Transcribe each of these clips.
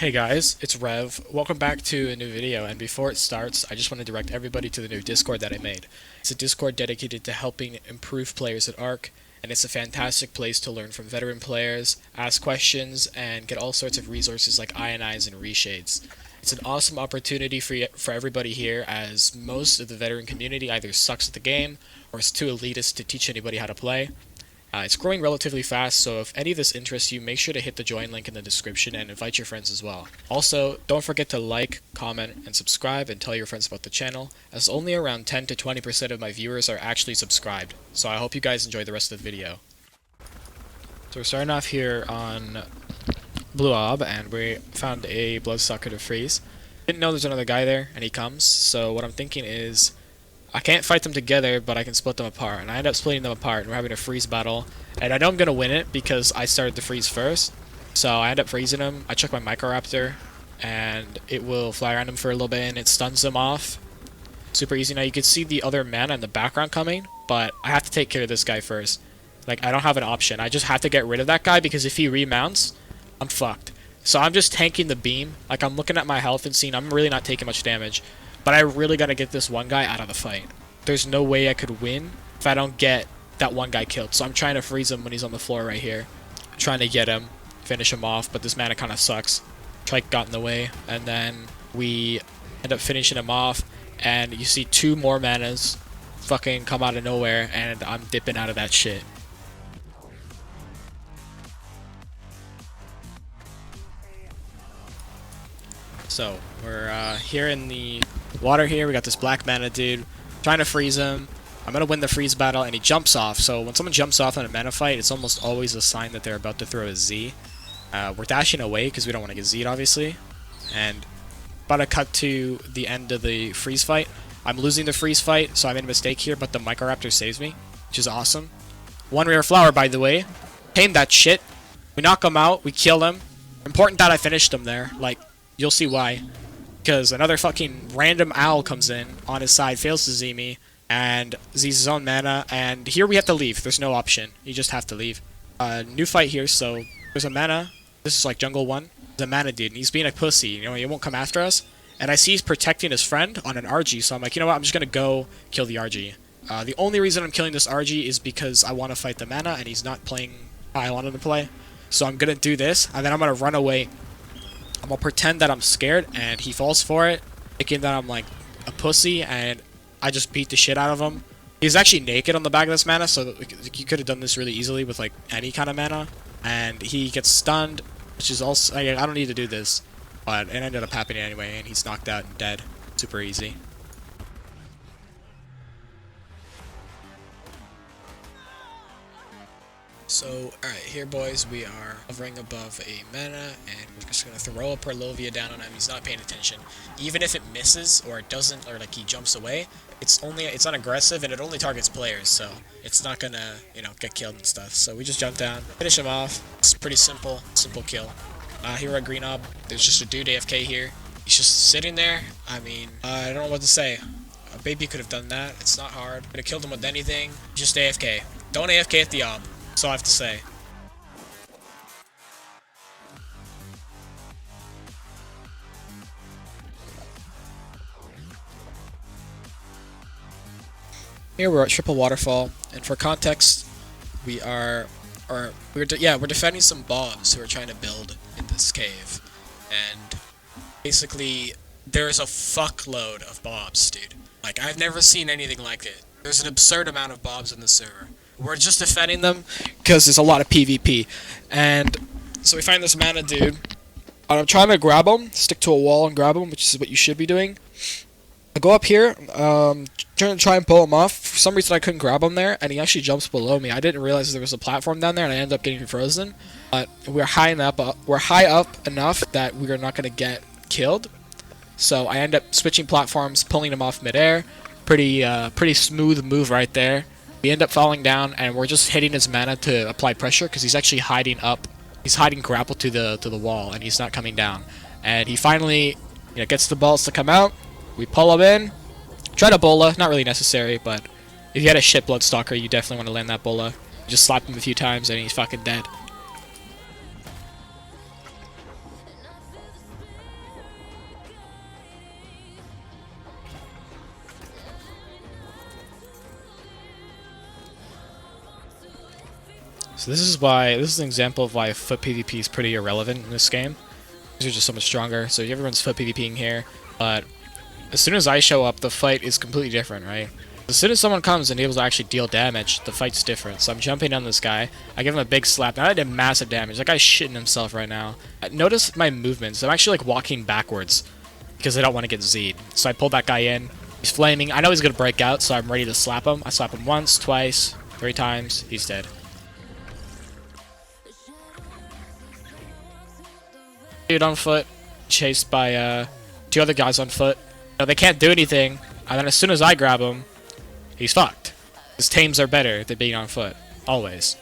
Hey guys, it's Rev. Welcome back to a new video, and before it starts, I just want to direct everybody to the new Discord that I made. It's a Discord dedicated to helping improve players at ARK, and it's a fantastic place to learn from veteran players, ask questions, and get all sorts of resources like ionize and reshades. It's an awesome opportunity for everybody here, as most of the veteran community either sucks at the game, or is too elitist to teach anybody how to play. It's growing relatively fast, so if any of this interests you, make sure to hit the join link in the description and invite your friends as well. Also, don't forget to like, comment, and subscribe and tell your friends about the channel, as only around 10 to 20% of my viewers are actually subscribed, so I hope you guys enjoy the rest of the video. So we're starting off here on Bluehob, and we found a Bloodstalker to freeze. Didn't know there's another guy there, and he comes, so what I'm thinking is, I can't fight them together, but I can split them apart. And I end up splitting them apart, and we're having a freeze battle. And I know I'm going to win it because I started the freeze first. So I end up freezing him. I chuck my Microraptor, and it will fly around him for a little bit, and it stuns him off. Super easy. Now you can see the other mana in the background coming, but I have to take care of this guy first. Like, I don't have an option. I just have to get rid of that guy because if he remounts, I'm fucked. So I'm just tanking the beam. Like, I'm looking at my health and seeing I'm really not taking much damage. But I really gotta get this one guy out of the fight. There's no way I could win if I don't get that one guy killed. So I'm trying to freeze him when he's on the floor right here. I'm trying to get him, finish him off, but this mana kind of sucks. Trike got in the way, and then we end up finishing him off, and you see two more manas fucking come out of nowhere, and I'm dipping out of that shit. So, we're here in the water here. We got this black mana dude. Trying to freeze him. I'm going to win the freeze battle, and he jumps off. So when someone jumps off in a mana fight, it's almost always a sign that they're about to throw a Z. We're dashing away because we don't want to get Z'd, obviously. And about to cut to the end of the freeze fight. I'm losing the freeze fight, so I made a mistake here, but the Microraptor saves me, which is awesome. One rare flower, by the way. Tame that shit. We knock him out. We kill him. Important that I finished him there. Like, you'll see why. Because another fucking random owl comes in on his side, fails to Z me, and Z's his own mana, and here we have to leave. There's no option. You just have to leave. New fight here, so there's a mana. This is like jungle 1. There's a mana dude, and he's being a pussy. You know, he won't come after us. And I see he's protecting his friend on an RG, so I'm like, you know what, I'm just going to go kill the RG. The only reason I'm killing this RG is because I want to fight the mana, and he's not playing how I want him to play. So I'm going to do this, and then I'm going to run away. I'm gonna pretend that I'm scared, and he falls for it, thinking that I'm like a pussy, and I just beat the shit out of him. He's actually naked on the back of this mana, so you could have done this really easily with like any kind of mana. And he gets stunned, which is also, I don't need to do this, but it ended up happening anyway, and he's knocked out and dead. Super easy. So, alright, here boys, we are hovering above a mana, and we're just gonna throw a Perlovia down on him. He's not paying attention. Even if it misses, or it doesn't, or like he jumps away, it's not aggressive, and it only targets players, so it's not gonna, you know, get killed and stuff. So we just jump down, finish him off. It's pretty simple kill. Here we're at Green There's just a dude AFK here. He's just sitting there. I mean, I don't know what to say. A baby could have done that. It's not hard. Could have killed him with anything. Just AFK. Don't AFK at the ob. That's all I have to say. Here we're at Triple Waterfall, and for context, we're defending some bobs who are trying to build in this cave, and basically there's a fuckload of bobs, dude. Like, I've never seen anything like it. There's an absurd amount of bobs in the server. We're just defending them because there's a lot of PvP. And so we find this mana dude. I'm trying to grab him, stick to a wall and grab him, which is what you should be doing. I go up here, trying to try and pull him off. For some reason I couldn't grab him there, and he actually jumps below me. I didn't realize there was a platform down there, and I ended up getting frozen. But we're high up enough that we're not going to get killed. So I end up switching platforms, pulling him off midair. Pretty smooth move right there. We end up falling down, and we're just hitting his mana to apply pressure because he's actually hiding up. He's hiding grapple to the wall, and he's not coming down. And he finally, gets the balls to come out. We pull him in. Try to bola, not really necessary, but if you had a shit Bloodstalker, you definitely want to land that bola. Just slap him a few times, and he's fucking dead. So this is an example of why foot PvP is pretty irrelevant in this game. These are just so much stronger, so everyone's foot PvPing here, but as soon as I show up, the fight is completely different, right? As soon as someone comes and able to actually deal damage, the fight's different. So I'm jumping on this guy, I give him a big slap, now I did massive damage. That guy's shitting himself right now. Notice my movements, I'm actually like walking backwards, because I don't want to get Z'd. So I pulled that guy in, he's flaming, I know he's gonna break out, so I'm ready to slap him. I slap him once, twice, 3 times, he's dead. Dude on foot, chased by 2 other guys on foot. They can't do anything, and then as soon as I grab him, he's fucked. His tames are better than being on foot. Always.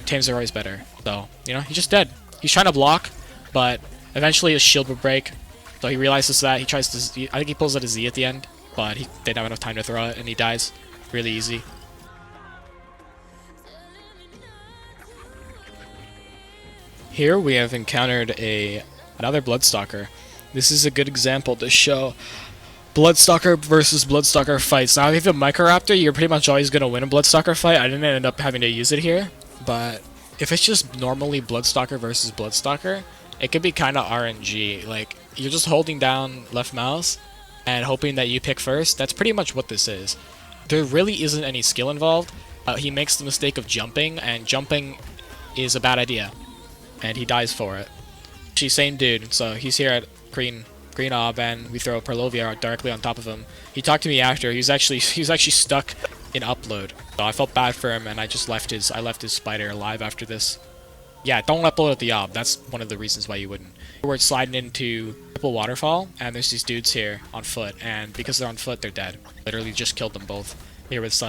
Tames are always better. So, you know, he's just dead. He's trying to block, but eventually his shield will break. So he realizes that, he tries to, I think he pulls out a Z at the end, but they don't have enough time to throw it, and he dies. Really easy. Here we have encountered another Bloodstalker. This is a good example to show Bloodstalker versus Bloodstalker fights. Now, if you have a Microraptor, you're pretty much always going to win a Bloodstalker fight. I didn't end up having to use it here, but if it's just normally Bloodstalker versus Bloodstalker, it could be kind of RNG. Like, you're just holding down left mouse and hoping that you pick first. That's pretty much what this is. There really isn't any skill involved. He makes the mistake of jumping, and jumping is a bad idea, and he dies for it. Actually, same dude, so he's here at Green Ob, and we throw Perlovia directly on top of him. He talked to me after. He was actually stuck in upload, so I felt bad for him, and I left his spider alive after this. Yeah, don't upload at the Ob. That's one of the reasons why you wouldn't. We're sliding into Triple Waterfall, and there's these dudes here on foot, and because they're on foot, they're dead. Literally just killed them both. Here with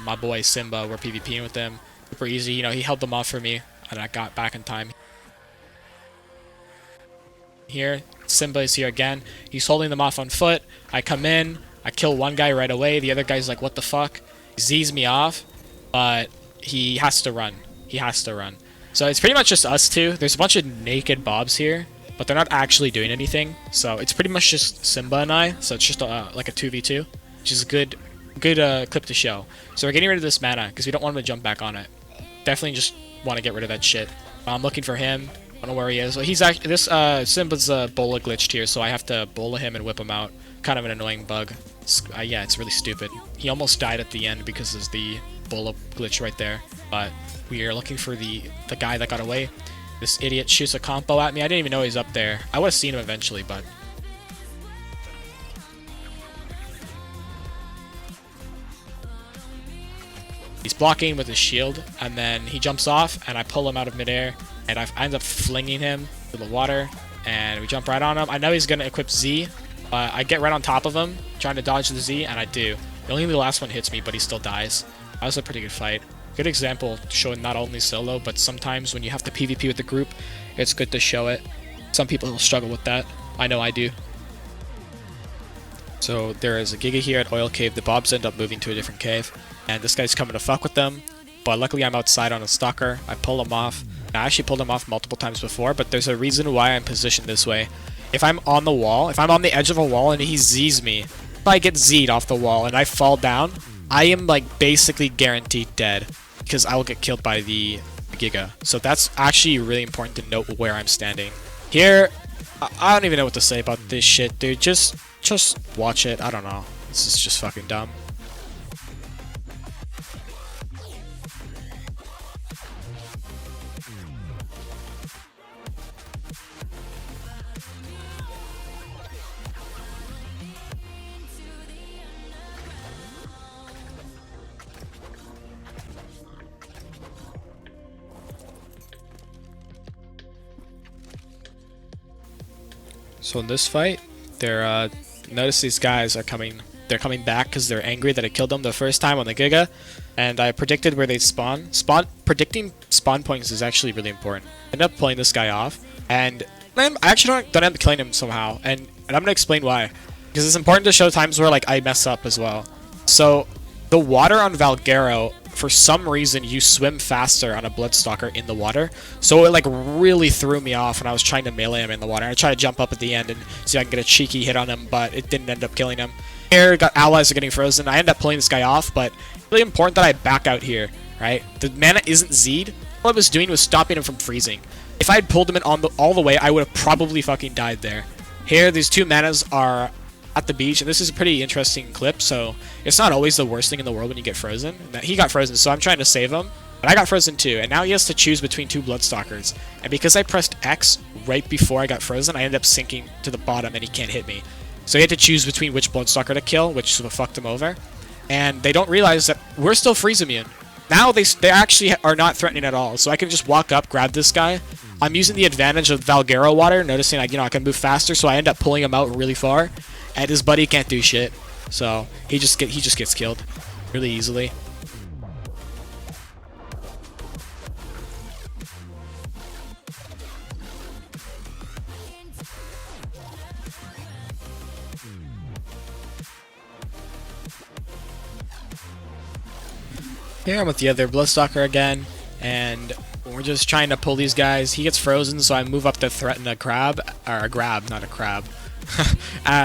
my boy Simba, we're PvPing with him. Super easy, you know, he held them off for me, and I got back in time. Here, Simba is here again. He's holding them off on foot. I come in, I kill one guy right away. The other guy's like, what the fuck? He Z's me off, but he has to run. He has to run. So it's pretty much just us two. There's a bunch of naked bobs here, but they're not actually doing anything. So it's pretty much just Simba and I. So it's just like a 2v2, which is a good clip to show. So we're getting rid of this mana because we don't want him to jump back on it. Definitely just want to get rid of that shit. I'm looking for him. I don't know where he is. Well, he's actually Simba's bola glitched here, so I have to bola him and whip him out. Kind of an annoying bug. Yeah, it's really stupid. He almost died at the end because of the bola glitch right there. But we are looking for the guy that got away. This idiot shoots a combo at me. I didn't even know he's up there. I would have seen him eventually, but he's blocking with his shield, and then he jumps off, and I pull him out of midair, and I end up flinging him to the water, and we jump right on him. I know he's going to equip Z, but I get right on top of him, trying to dodge the Z, and I do. Only the last one hits me, but he still dies. That was a pretty good fight. Good example showing not only solo, but sometimes when you have to PvP with the group, it's good to show it. Some people will struggle with that. I know I do. So there is a Giga here at Oil Cave. The Bobs end up moving to a different cave, and this guy's coming to fuck with them. But luckily I'm outside on a stalker. I pull him off. I actually pulled him off multiple times before, but there's a reason why I'm positioned this way. If I'm on the wall, if I'm on the edge of a wall and he Z's me, if I get Z'd off the wall and I fall down, I am like basically guaranteed dead because I will get killed by the Giga. So that's actually really important to note where I'm standing. Here, I don't even know what to say about this shit, dude. Just watch it. I don't know. This is just fucking dumb. So in this fight, notice these guys are coming. They're coming back because they're angry that I killed them the first time on the Giga, and I predicted where they'd spawn. Predicting spawn points is actually really important. I ended up pulling this guy off, and I actually don't end up killing him somehow, and I'm gonna explain why. Because it's important to show times where like I mess up as well. So the water on Valguero, for some reason, you swim faster on a Bloodstalker in the water, so it like really threw me off when I was trying to melee him in the water. I tried to jump up at the end and see if I can get a cheeky hit on him, but it didn't end up killing him. Here, allies are getting frozen. I end up pulling this guy off, but it's really important that I back out here, right? The mana isn't Z'd, All I was doing was stopping him from freezing. If I had pulled him in all the way, I would have probably fucking died there. Here, these two manas are at the beach, and this is a pretty interesting clip, so it's not always the worst thing in the world when you get frozen. He got frozen, so I'm trying to save him, but I got frozen too, and now he has to choose between two Bloodstalkers. And because I pressed X right before I got frozen, I ended up sinking to the bottom, and he can't hit me. So he had to choose between which Bloodstalker to kill, which sort of fucked him over. And they don't realize that we're still freeze immune. Now they actually are not threatening at all, so I can just walk up, grab this guy. I'm using the advantage of Valguero water, noticing I can move faster, so I end up pulling him out really far, and his buddy can't do shit. So he just gets killed really easily. Here I'm with the other Bloodstalker again, and we're just trying to pull these guys. He gets frozen, so I move up to threaten a crab, or a grab, not a crab.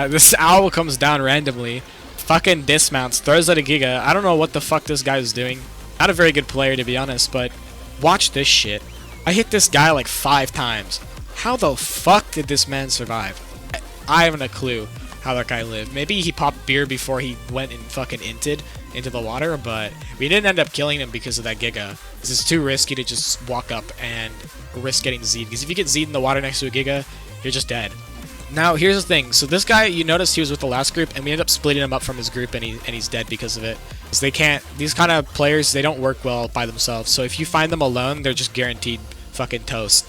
This owl comes down randomly, fucking dismounts, throws out a Giga. I don't know what the fuck this guy is doing. Not a very good player, to be honest, but watch this shit. I hit this guy like 5 times. How the fuck did this man survive? I haven't a clue how that guy lived. Maybe he popped beer before he went and fucking inted into the water, but we didn't end up killing him because of that Giga. This is too risky to just walk up and risk getting Z'd, because if you get Z'd in the water next to a Giga, you're just dead. Now, here's the thing. So this guy, you noticed he was with the last group, and we ended up splitting him up from his group, and he's dead because of it. Because they can't, these kind of players, they don't work well by themselves. So if you find them alone, they're just guaranteed fucking toast.